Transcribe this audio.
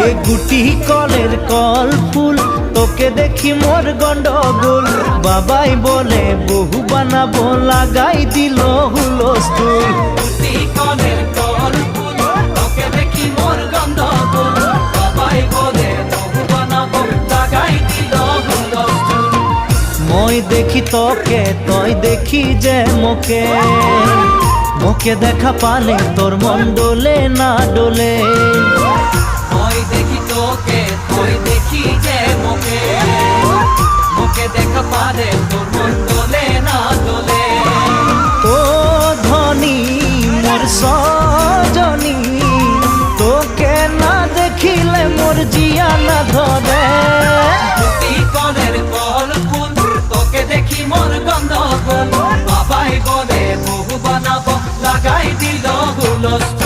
এ গুটি কলের কল ফুল তোকে দেখি মোর গন্ডগোল বাবাই বলে বহু বানাবো লাগাই দিল হুলস্থুল গুটি কলের কল ফুল তোকে দেখি মোর গন্ডগোল বাবাই বলে বহু বানাবো লাগাই দিল হুলস্থুল মই দেখি তোকে তই দেখি যে মোকে মোকে দেখা পালে তোর মন ডোলে না ডোলে মই দেখি তোকে তুই দেখি যে মোকে মোকে দেখা পারে তোর মন দোলে না দোলে ও ধনী মোর সজনী তোকে না দেখিলে মোর জিয়া না ধরে গুটি কলের কল ফুল তোকে দেখি মোর গন্ধগোল বাবাই বলে বহু বানাবো লাগাই দিল হুলস্থুল